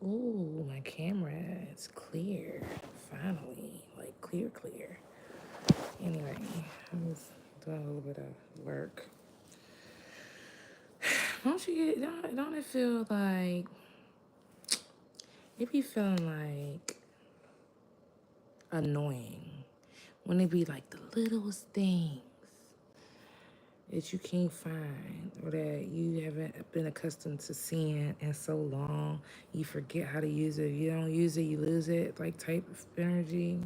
Ooh, my camera is clear. Finally. Like clear. Anyway, I'm just doing a little bit of work. Don't it feel like it be feeling like annoying when it be like the littlest things that you can't find or that you haven't been accustomed to seeing in so long. You forget how to use it. If you don't use it, you lose it, like type of energy.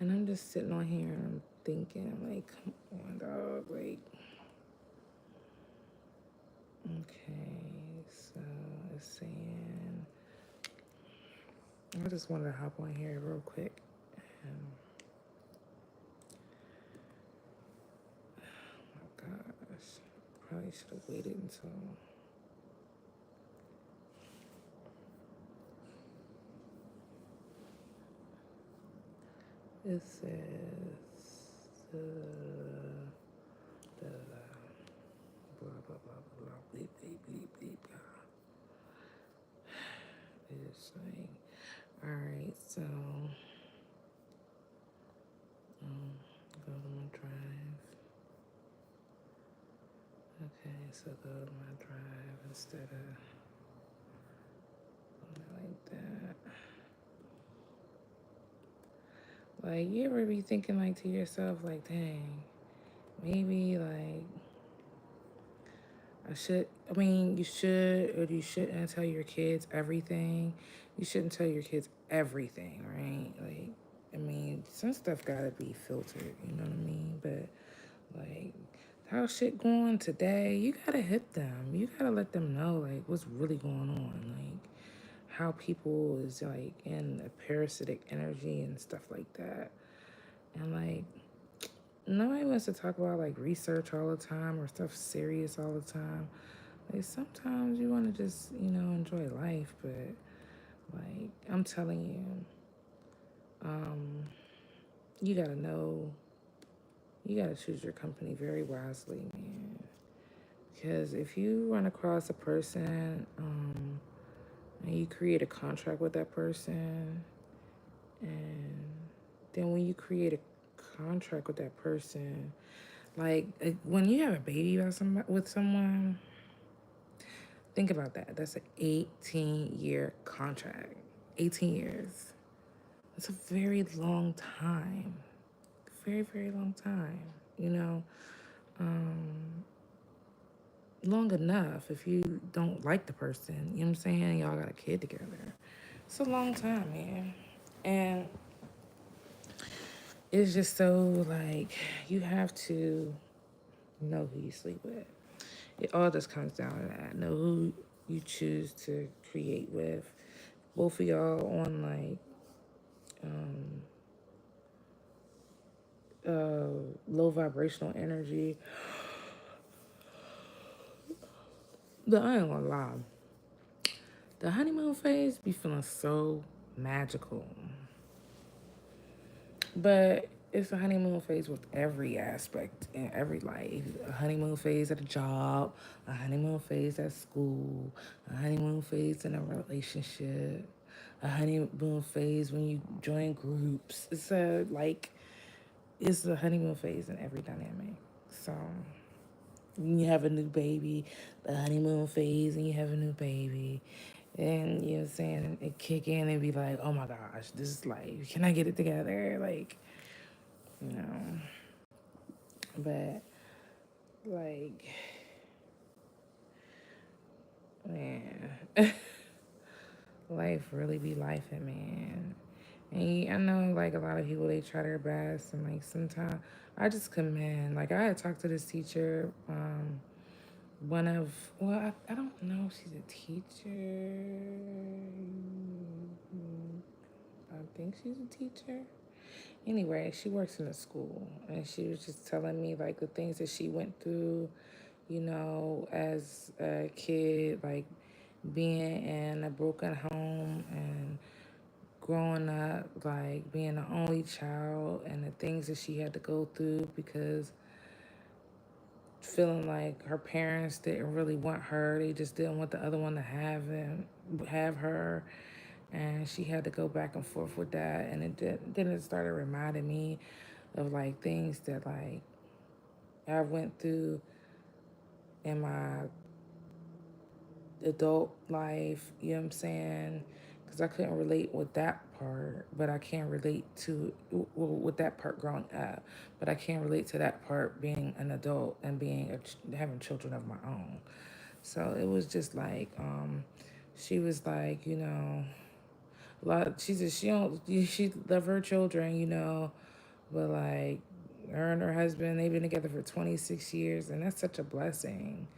And I'm just sitting on here and I'm thinking, like, come on, dog. Like, okay, so it's saying, I just wanted to hop on here real quick. And, oh my gosh, probably should have waited until. It says, blah, blah, blah, blah, bleep, bleep, bleep, bleep, blah. It's saying, all right, so go to my drive. Okay, so go to my drive instead of like that. Like, you ever be thinking like to yourself, like, dang, maybe like you should or you shouldn't tell your kids everything. You shouldn't tell your kids everything, right? Like, I mean, some stuff gotta be filtered, you know what I mean? But like how shit going today, you gotta hit them. You gotta let them know like what's really going on. Like how people is like in a parasitic energy and stuff like that. And like nobody wants to talk about like research all the time or stuff serious all the time. Like sometimes you want to just, enjoy life, but like I'm telling you, you gotta know, you gotta choose your company very wisely, man. Because if you run across a person, and you create a contract with that person, and then when you create a contract with that person, like when you have a baby with someone, think about that. That's an 18-year contract. 18 years. That's a very long time. Very, very long time. You know, long enough if you don't like the person. You know what I'm saying? Y'all got a kid together. It's a long time, man. And it's just so like you have to know who you sleep with. It all just comes down to that. Know who you choose to create with. Both of y'all on like low vibrational energy. I ain't gonna lie. The honeymoon phase be feeling so magical. But it's a honeymoon phase with every aspect in every life. A honeymoon phase at a job, a honeymoon phase at school, a honeymoon phase in a relationship, a honeymoon phase when you join groups. It's a honeymoon phase in every dynamic. So when you have a new baby, the honeymoon phase, and you have a new baby. And you know what I'm saying? It kick in and be like, oh my gosh, this is life. Can I get it together? Like, you know. But like, man, life really be lifing, man. And I know like a lot of people they try their best and like sometimes I just commend. Like I had talked to this teacher, one of I don't know if she's a teacher. I think she's a teacher. Anyway, she works in a school and she was just telling me like the things that she went through, as a kid, like being in a broken home and growing up, like being the only child and the things that she had to go through because feeling like her parents didn't really want her. They just didn't want the other one to have her, and she had to go back and forth with that. And then it started reminding me of like things that like I went through in my adult life, you know what I'm saying? Because I couldn't relate with that part, but I can relate to with that part growing up, but I can't relate to that part being an adult and having children of my own. So it was just like, she was like, a lot. She said she love her children, but like her and her husband, they've been together for 26 years, and that's such a blessing.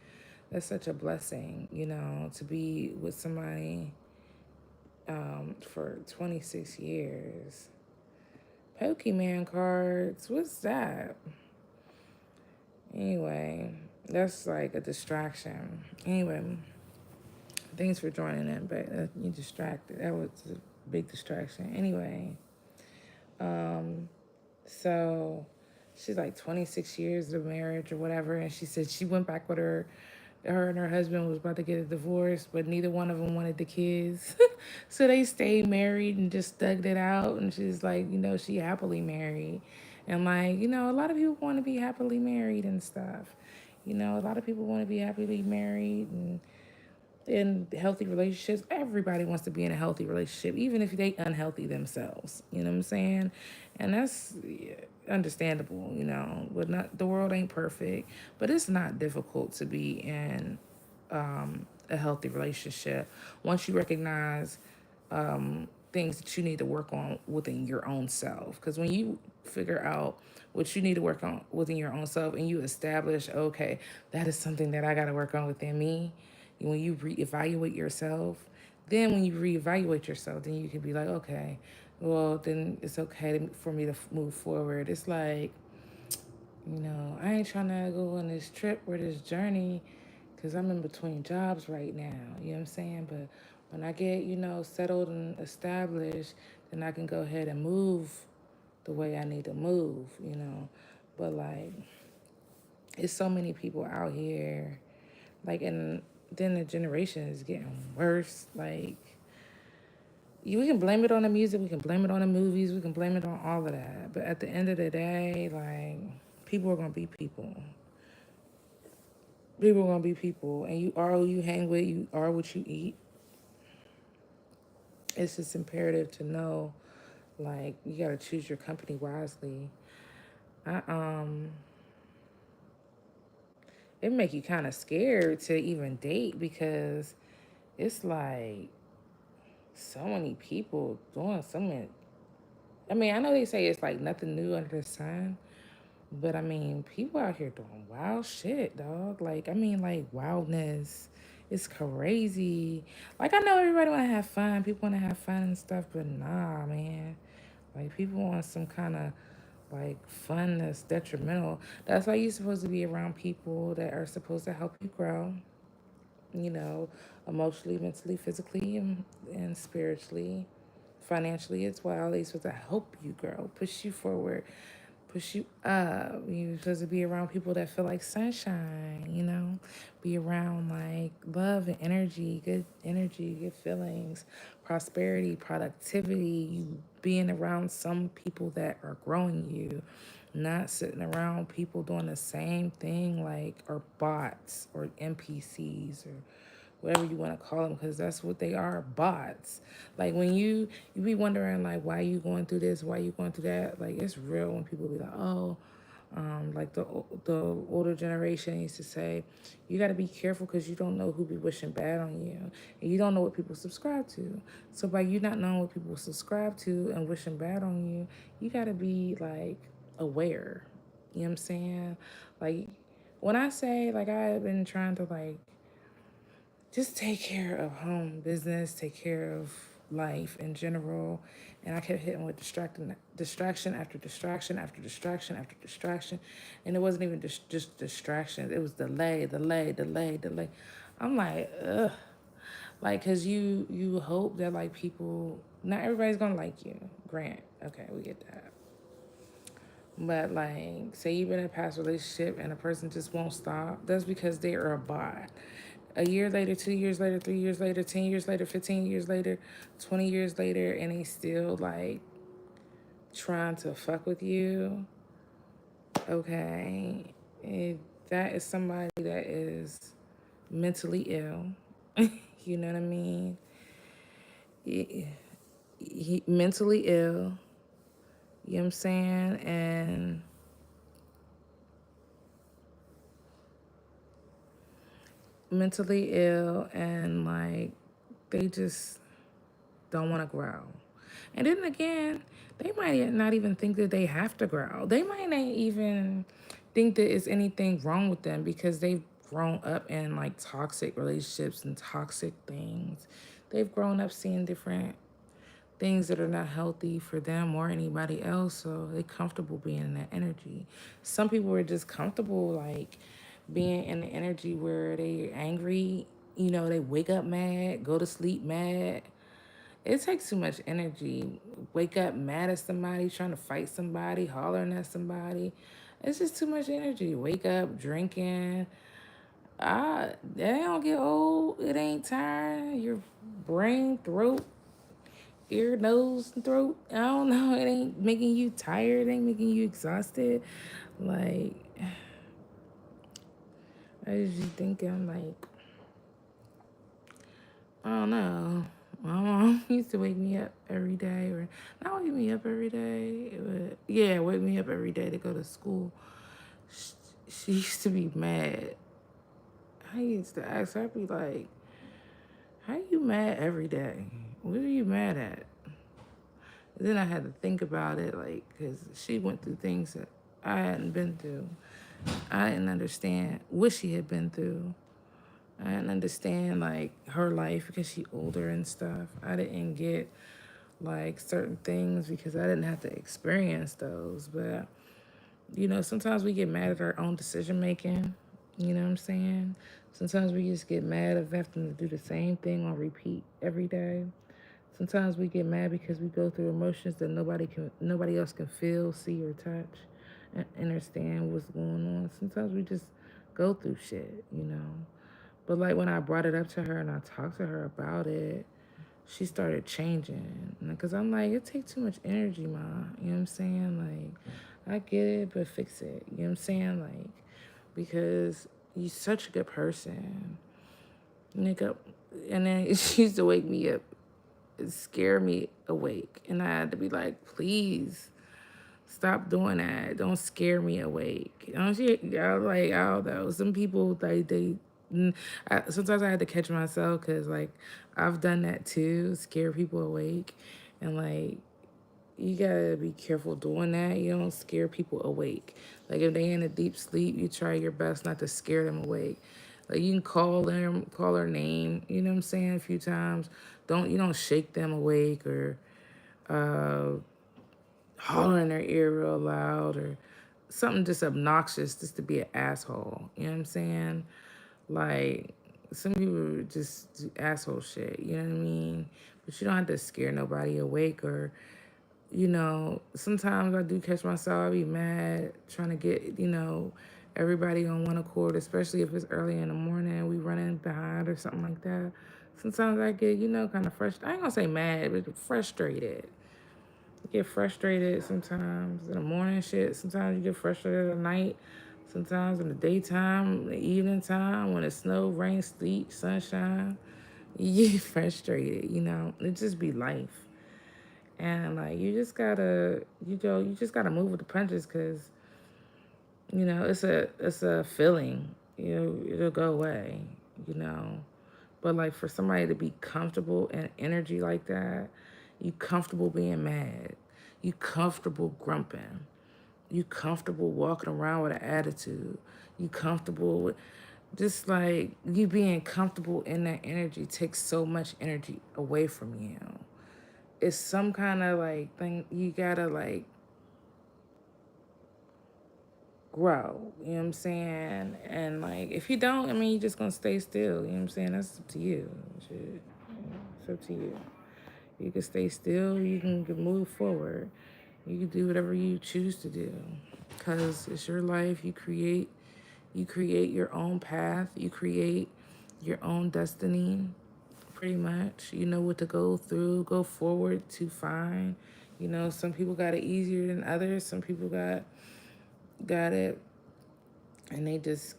That's such a blessing, to be with somebody for 26 years. Pokemon cards, what's that? Anyway, that's like a distraction. Anyway, thanks for joining in, but you distracted. That was a big distraction. Anyway, so she's like 26 years of marriage or whatever, and she said she went back with her and her husband was about to get a divorce, but neither one of them wanted the kids. So they stayed married and just stuck it out. And she's like, she happily married. And like, a lot of people want to be happily married and stuff. A lot of people want to be happily married and in healthy relationships. Everybody wants to be in a healthy relationship, even if they unhealthy themselves. You know what I'm saying? And that's understandable. But not the world ain't perfect, but it's not difficult to be in a healthy relationship once you recognize things that you need to work on within your own self. Because when you figure out what you need to work on within your own self and you establish, okay, that is something that I got to work on within me, when you reevaluate yourself, then when you reevaluate yourself, then you can be like, okay, well, then it's okay for me to move forward. It's like, I ain't trying to go on this trip or this journey because I'm in between jobs right now. You know what I'm saying? But when I get, settled and established, then I can go ahead and move the way I need to move. But like, it's so many people out here, like, and then the generation is getting worse. Like, we can blame it on the music, we can blame it on the movies, we can blame it on all of that. But at the end of the day, like, people are gonna be people. People are gonna be people, and you are who you hang with. You are what you eat. It's just imperative to know, like, you gotta choose your company wisely. I It make you kind of scared to even date because it's like so many people doing so many. I mean, I know they say it's like nothing new under the sun, but I mean, people out here doing wild shit, dog. Like, I mean, like wildness. It's crazy. Like, I know everybody want to have fun. People want to have fun and stuff, but nah, man. Like, people want some kind of like fun that's detrimental. That's why you're supposed to be around people that are supposed to help you grow, you know, emotionally, mentally, physically, and spiritually, financially as well. They're supposed to help you grow, push you forward, push you up. You're supposed to be around people that feel like sunshine, be around like love and energy, good feelings, prosperity, productivity. You being around some people that are growing you, not sitting around people doing the same thing like or bots or NPCs or whatever you want to call them, because that's what they are, bots. Like when you be wondering like why you going through this, why you going through that. Like it's real when people be like, oh, like the older generation used to say, you got to be careful because you don't know who be wishing bad on you, and you don't know what people subscribe to. So by you not knowing what people subscribe to and wishing bad on you, you got to be like aware. You know what I'm saying? Like when I say like I've been trying to like just take care of home business, take care of life in general. And I kept hitting with distraction after distraction after distraction after distraction. And it wasn't even just distractions. It was delay. I'm like, ugh. Like, cause you hope that like people, not everybody's gonna like you. Grant, okay, we get that. But like, say you've been in a past relationship and a person just won't stop, that's because they are a bot. A year later, 2 years later, 3 years later, 10 years later, 15 years later, 20 years later, and they still like trying to fuck with you. Okay. That is somebody that is mentally ill. You know what I mean? Mentally ill. You know what I'm saying? And mentally ill, and like they just don't want to grow. And then again, they might not even think that they have to grow. They might not even think that it's anything wrong with them because they've grown up in like toxic relationships and toxic things. They've grown up seeing different things that are not healthy for them or anybody else, so they're comfortable being in that energy. Some people are just comfortable like being in the energy where they angry, they wake up mad, go to sleep mad. It takes too much energy. Wake up mad at somebody, trying to fight somebody, hollering at somebody. It's just too much energy. Wake up drinking. That don't get old. It ain't tiring. Your brain, throat, ear, nose, and throat. I don't know. It ain't making you tired. It ain't making you exhausted. Like, I just be thinking, like, I don't know. My mom used to wake me up every day, or not wake me up every day, but yeah, wake me up every day to go to school. She used to be mad. I used to ask her, I'd be like, how you mad every day? What are you mad at? And then I had to think about it, like, because she went through things that I hadn't been through. I didn't understand what she had been through. I didn't understand, like, her life because she older and stuff. I didn't get, like, certain things because I didn't have to experience those. But, sometimes we get mad at our own decision making. You know what I'm saying? Sometimes we just get mad at having to do the same thing on repeat every day. Sometimes we get mad because we go through emotions that nobody else can feel, see, or touch, and understand what's going on. Sometimes we just go through shit. But like when I brought it up to her and I talked to her about it, she started changing. Because I'm like, it takes too much energy, ma. You know what I'm saying? Like, I get it, but fix it. You know what I'm saying? Like, because you're such a good person. Nigga. And then she used to wake me up, scare me awake. And I had to be like, please stop doing that. Don't scare me awake. Don't you? I was like, I don't know. Some people, sometimes I had to catch myself because, like, I've done that too, scare people awake. And, like, you gotta be careful doing that. You don't scare people awake. Like, if they in a deep sleep, you try your best not to scare them awake. Like, you can call them, call her name, you know what I'm saying, a few times. You don't shake them awake or holler in their ear real loud or something just obnoxious just to be an asshole. You know what I'm saying? Like, some people just do asshole shit, you know what I mean? But you don't have to scare nobody awake or, sometimes I do catch myself, I be mad trying to get, everybody on one accord, especially if it's early in the morning, we running behind or something like that. Sometimes I get, kind of frustrated. I ain't gonna say mad, but frustrated. Get frustrated sometimes in the morning shit. Sometimes you get frustrated at night. Sometimes in the daytime, the evening time, when it snow, rain, sleet, sunshine, you get frustrated. It just be life. And like you just gotta move with the punches because, it's a feeling. It'll go away, you know. But like for somebody to be comfortable in energy like that, you comfortable being mad, you comfortable grumping, you comfortable walking around with an attitude, you comfortable with just like you being comfortable in that energy takes so much energy away from you. It's some kind of like thing you gotta like grow, you know what I'm saying? And like if you don't, I mean you're just gonna stay still, you know what I'm saying? That's up to you. Shit. It's up to you. You can stay still, you can move forward. You can do whatever you choose to do, because it's your life. You create your own path. You create your own destiny. Pretty much, you know what to go through, go forward to find. You know, some people got it easier than others. Some people got it, and they just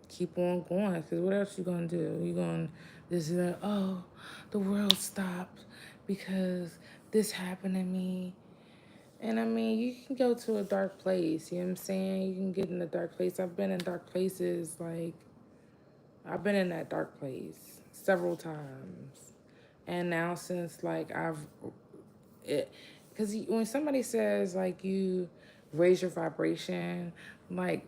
keep on going. Because what else you gonna do? You gonna just like, oh, the world stopped because this happened to me. And I mean, you can go to a dark place. You know what I'm saying? You can get in a dark place. I've been in dark places. Like, I've been in that dark place several times. And now since like it, because when somebody says like you raise your vibration, like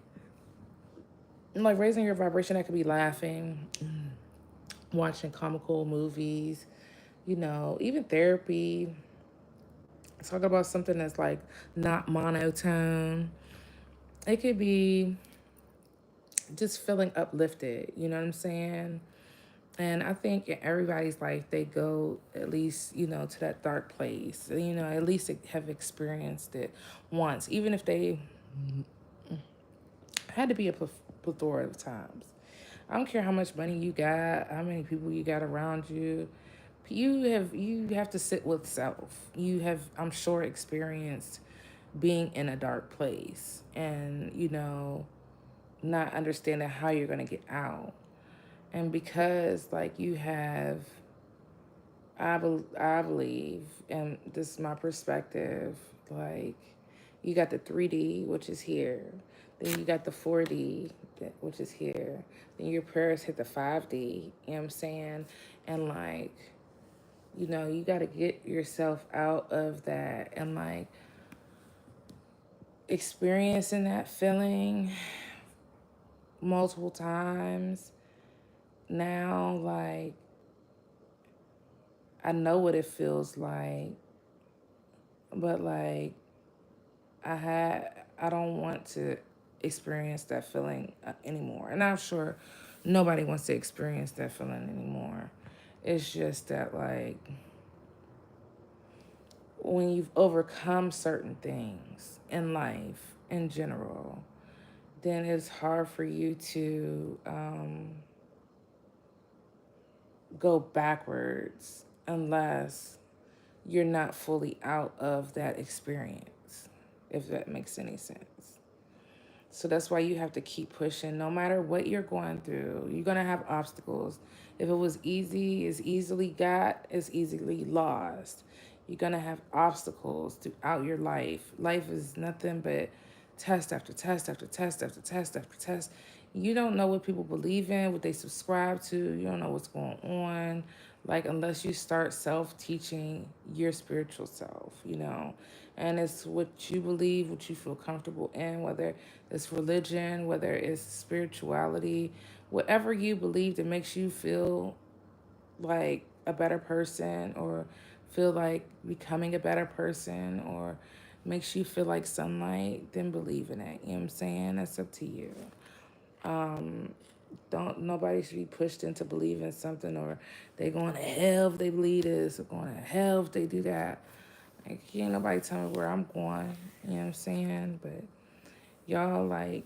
like raising your vibration, that could be laughing, watching comical movies, you know, even therapy. Talk about something that's like not monotone. It could be just feeling uplifted, you know what I'm saying? And I think in everybody's life, they go at least, you know, to that dark place, you know, at least have experienced it once, even if they had to be a plethora of times. I don't care how much money you got, how many people you got around you. You have to sit with self. You have, I'm sure, experienced being in a dark place and, you know, not understanding how you're going to get out. And because like you have, I believe, and this is my perspective, like you got the 3D, which is here. Then you got the 4D, which is here. Then your prayers hit the 5D, you know what I'm saying? And like, you know, you got to get yourself out of that and like experiencing that feeling multiple times. Now, like, I know what it feels like, but like, I don't want to experience that feeling anymore. And I'm sure nobody wants to experience that feeling anymore. It's just that like when you've overcome certain things in life in general, then it's hard for you to go backwards unless you're not fully out of that experience, if that makes any sense. So that's why you have to keep pushing. No matter what you're going through, you're going to have obstacles. If it was easy, it's easily got, it's easily lost. You're going to have obstacles throughout your life. Life is nothing but test after test after test after test after test. You don't know what people believe in, what they subscribe to. You don't know what's going on. Like, unless you start self-teaching your spiritual self, you know. And it's what you believe, what you feel comfortable in, whether it's religion, whether it's spirituality, whatever you believe that makes you feel like a better person or feel like becoming a better person or makes you feel like sunlight, then believe in it. You know what I'm saying? That's up to you. Don't Nobody should be pushed into believing something or they going to hell if they believe this or going to hell if they do that. Like, can't nobody tell me where I'm going. You know what I'm saying? But y'all like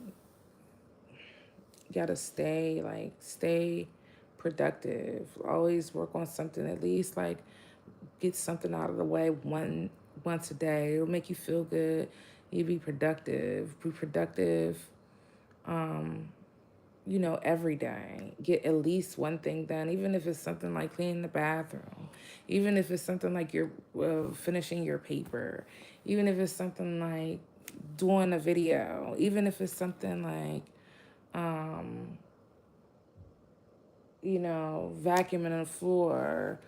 gotta stay productive. Always work on something. At least like get something out of the way once a day. It'll make you feel good. You be productive. Be productive. You know, every day. Get at least one thing done, even if it's something like cleaning the bathroom, even if it's something like you're finishing your paper, even if it's something like doing a video, even if it's something like, you know, vacuuming the floor,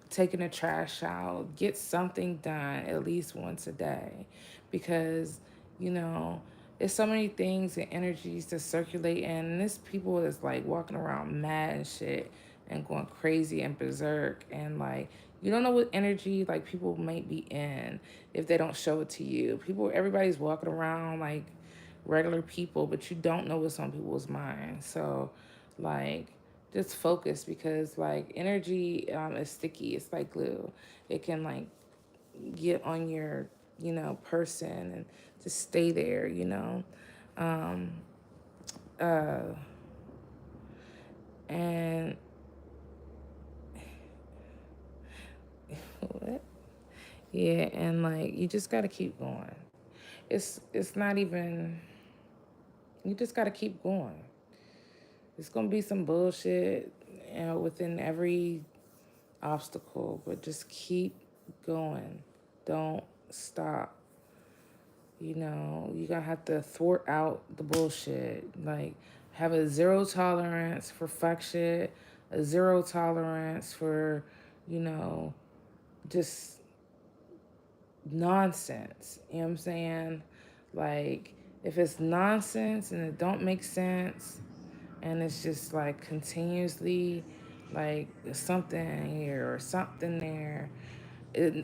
taking the trash out, get something done at least once a day. Because, you know, it's so many things and energies to circulate and this people is like walking around mad and shit and going crazy and berserk and like you don't know what energy like people might be in if they don't show it to you. Everybody's walking around like regular people, but you don't know what's on people's minds. So like just focus because like energy is sticky. It's like glue. It can like get on your you know, person and just stay there, you know. Uh, and what? Yeah, and like you just gotta keep going. It's not even. You just gotta keep going. It's gonna be some bullshit, you know, within every obstacle, but just keep going. Don't stop. You know, you gotta have to thwart out the bullshit. Like, have a zero tolerance for fuck shit, a zero tolerance for, you know, just nonsense. You know what I'm saying? Like, if it's nonsense and it don't make sense, and it's just like continuously like something here or something there,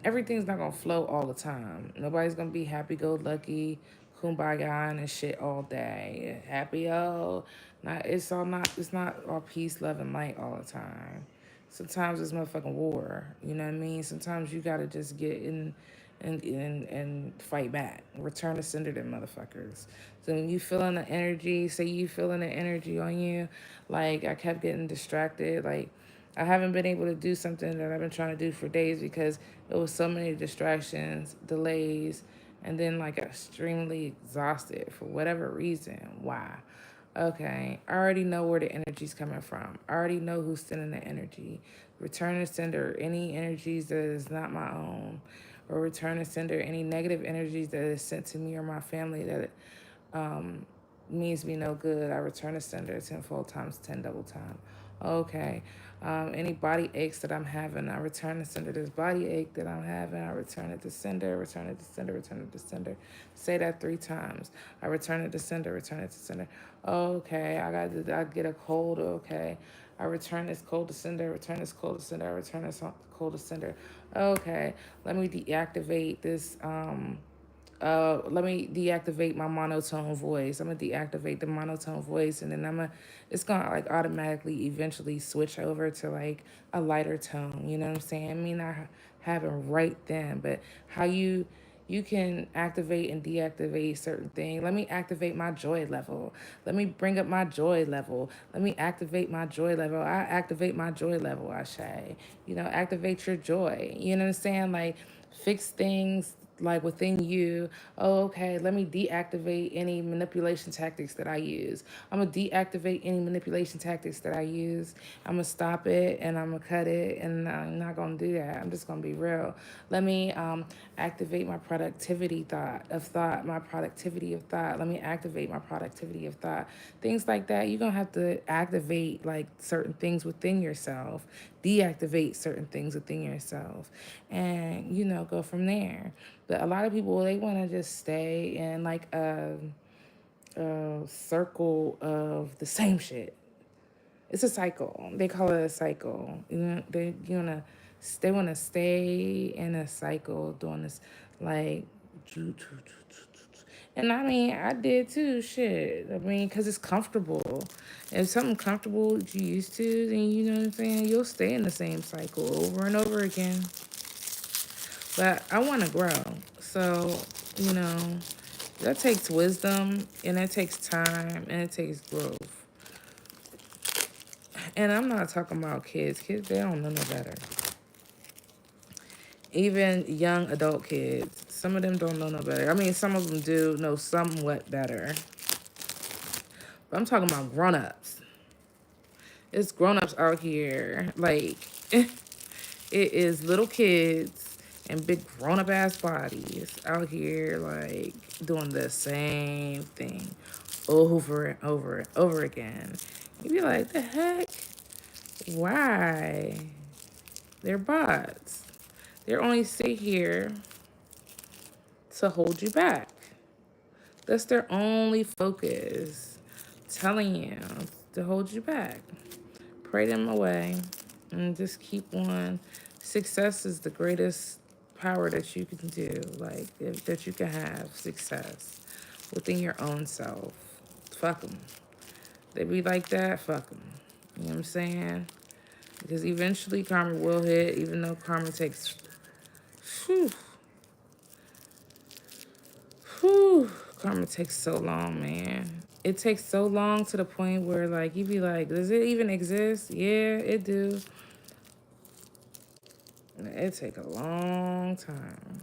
everything's not gonna flow all the time. Nobody's gonna be happy go lucky, kumbaya and shit all day. Happy not it's not all peace, love, and light all the time. Sometimes it's motherfucking war. You know what I mean? Sometimes you gotta just get in and fight back. Return to sender them motherfuckers. So when you feeling the energy, say you feeling the energy on you, like I kept getting distracted, like I haven't been able to do something that I've been trying to do for days because it was so many distractions, delays, and then like extremely exhausted for whatever reason. Why? Okay, I already know where the energy's coming from. I already know who's sending the energy. Return to sender any energies that is not my own, or return to sender any negative energies that is sent to me or my family that um, means me no good. I return to sender tenfold times 10 double time. Okay. Any body aches that I'm having, I return to sender. This body ache that I'm having, I return it to sender, return it to sender, return it to sender. Say that 3 times. I return it to sender, return it to sender. Okay, I get a cold. Okay. I return this cold to sender, return this cold to sender, I return this cold to sender. Okay, let me deactivate this let me deactivate my monotone voice. I'm gonna deactivate the monotone voice, and then it's gonna like automatically eventually switch over to like a lighter tone. You know what I'm saying? I mean, not happen right then, but how you can activate and deactivate certain things. Let me activate my joy level. Let me bring up my joy level. Let me activate my joy level. I activate my joy level, I say. You know, activate your joy. You know what I'm saying? Like, fix things like within you. Oh, okay, let me deactivate any manipulation tactics that I use. I'm gonna deactivate any manipulation tactics that I use. I'm gonna stop it and I'm gonna cut it, and I'm not gonna do that. I'm just gonna be real. Let me activate my my productivity of thought. Let me activate my productivity of thought. Things like that. You're gonna have to activate like certain things within yourself, deactivate certain things within yourself, and you know, go from there. But a lot of people, they want to just stay in like a circle of the same shit. It's a cycle. They call it a cycle. You know, they want to stay in a cycle doing this like, and I mean, I did too. Shit. I mean, cause it's comfortable. If something comfortable that you used to, then you know what I'm saying. You'll stay in the same cycle over and over again. But I want to grow. So, you know, that takes wisdom and it takes time and it takes growth. And I'm not talking about kids. Kids, they don't know no better. Even young adult kids, some of them don't know no better. I mean, some of them do know somewhat better. But I'm talking about grown-ups. It's grown-ups out here. Like, it is little kids and big grown-up ass bodies out here, like, doing the same thing over and over and over again. You'd be like, the heck? Why? They're bots. They're only sit here to hold you back. That's their only focus. Telling you to hold you back. Pray them away and just keep on. Success is the greatest power that you can do, like that you can have success within your own self. Fuck them. They be like that, fuck them. You know what I'm saying? Because eventually karma will hit, even though karma takes, whew, Whew, karma takes so long, man. It takes so long to the point where, like, you be like, does it even exist? Yeah, it do. It take a long time.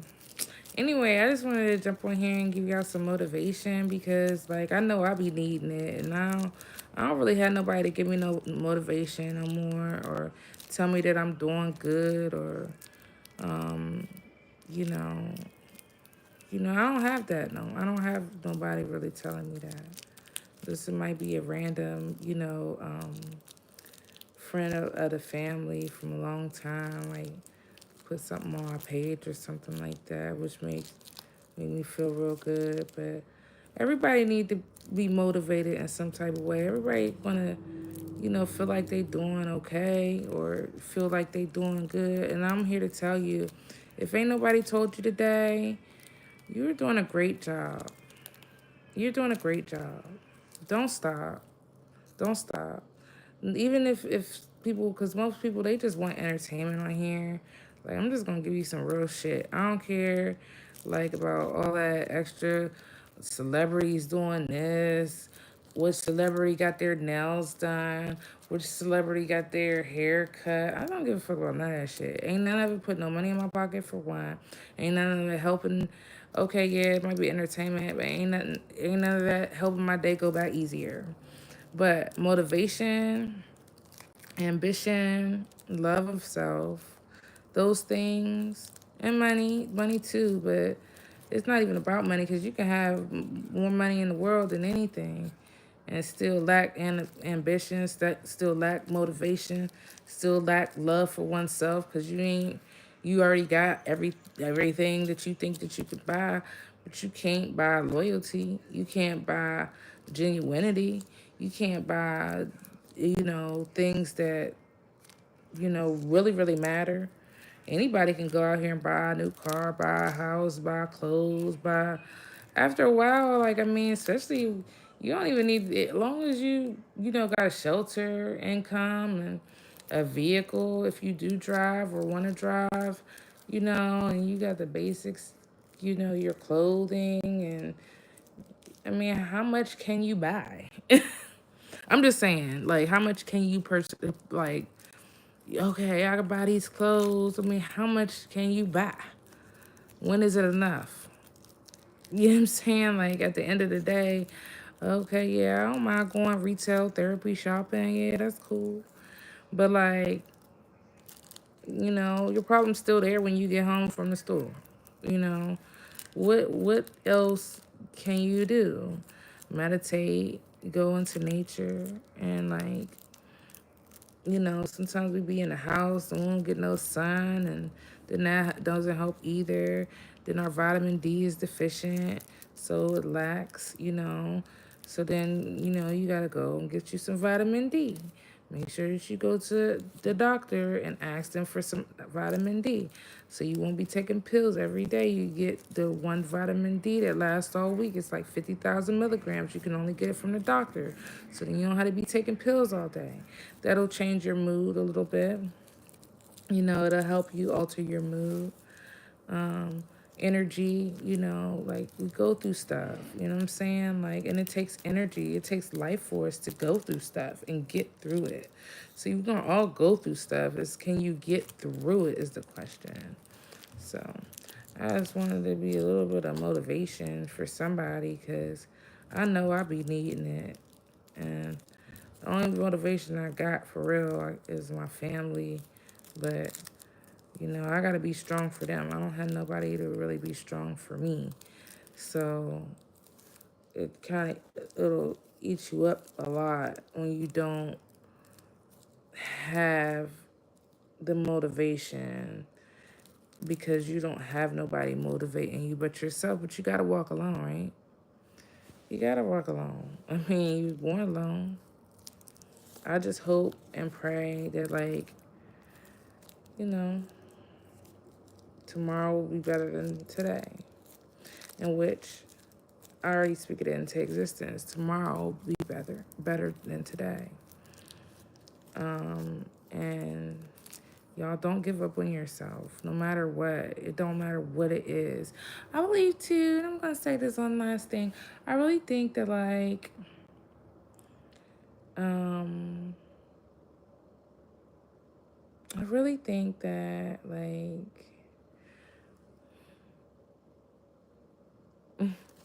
Anyway, I just wanted to jump on here and give y'all some motivation because, like, I know I be needing it, and I don't really have nobody to give me no motivation no more, or tell me that I'm doing good, or um, you know, I don't have that. No, I don't have nobody really telling me that. This might be a random, friend of the family from a long time, like put something on my page or something like that, which make me feel real good. But everybody need to be motivated in some type of way. Everybody wanna, feel like they doing okay or feel like they doing good. And I'm here to tell you, if ain't nobody told you today, you're doing a great job. You're doing a great job. Don't stop. Don't stop. Even if people, because most people, they just want entertainment on here. Like, I'm just gonna give you some real shit. I don't care, like, about all that extra celebrities doing this, which celebrity got their nails done, which celebrity got their hair cut. I don't give a fuck about none of that shit. Ain't none of it put no money in my pocket for one. Ain't none of it helping. Okay, yeah, it might be entertainment, but ain't none of that helping my day go back easier. But motivation, ambition, love of self, those things, and money too. But it's not even about money because you can have more money in the world than anything and still lack ambition, still lack motivation, still lack love for oneself because you already got everything that you think that you could buy, but you can't buy loyalty. You can't buy genuinity. You can't buy, things that, really, really matter. Anybody can go out here and buy a new car, buy a house, buy clothes, buy. After a while, like, I mean, especially, you don't even need it. As long as got a shelter, income, and a vehicle, if you do drive or want to drive, and you got the basics, your clothing, and I mean, how much can you buy? I'm just saying, like, how much can you like, okay, I can buy these clothes. I mean, how much can you buy? When is it enough? You know what I'm saying? Like, at the end of the day, okay, yeah, I don't mind going retail therapy shopping. Yeah, that's cool. But, like, your problem's still there when you get home from the store. You know, what else can you do? Meditate, go into nature, and, like, sometimes we be in the house and we don't get no sun, and then that doesn't help either. Then our vitamin D is deficient, so it lacks. So then, you gotta go and get you some vitamin D. Make sure that you go to the doctor and ask them for some vitamin D. So you won't be taking pills every day. You get the one vitamin D that lasts all week. It's like 50,000 milligrams. You can only get it from the doctor. So then you don't have to be taking pills all day. That'll change your mood a little bit. It'll help you alter your mood. Um, Energy, like, we go through stuff, you know what I'm saying? Like, and it takes energy, it takes life force to go through stuff and get through it. So you're gonna all go through stuff. It's, can you get through it is the question. So I just wanted to be a little bit of motivation for somebody because I know I be needing it. And the only motivation I got for real is my family. But I got to be strong for them. I don't have nobody to really be strong for me. So it'll eat you up a lot when you don't have the motivation because you don't have nobody motivating you but yourself. But you got to walk alone, right? You got to walk alone. I mean, you was born alone. I just hope and pray that, like, you know, tomorrow will be better than today. In which I already speak it into existence. Tomorrow will be better than today. And Y'all don't give up on yourself, no matter what. It don't matter what it is. I believe too, and I'm gonna say this one last thing. I really think that um, I really think that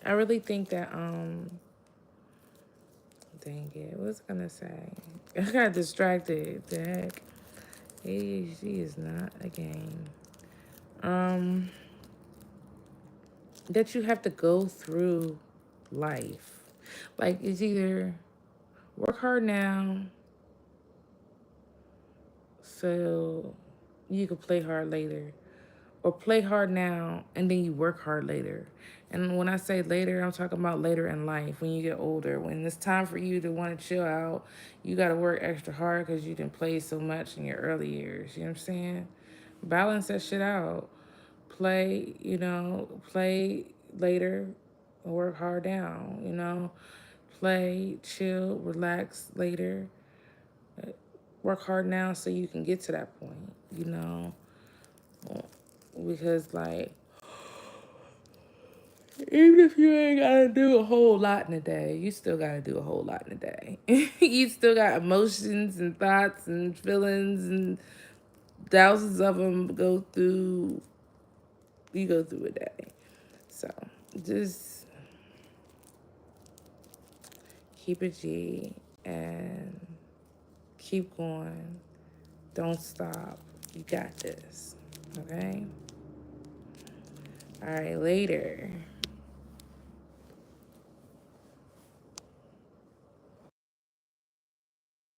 I really think that dang it, what was I gonna say? I got distracted. The heck, ADHD is not a game. That you have to go through life. Like, it's either work hard now so you can play hard later, or play hard now and then you work hard later. And when I say later, I'm talking about later in life, when you get older, when it's time for you to want to chill out. You got to work extra hard because you didn't play so much in your early years. You know what I'm saying? Balance that shit out. Play, play later, work hard now, play, chill, relax later, work hard now so you can get to that point. Because, like, even if you ain't gotta do a whole lot in a day, you still gotta do a whole lot in a day. You still got emotions and thoughts and feelings, and thousands of them you go through a day. So just keep it G and keep going. Don't stop. You got this. Okay? All right, later.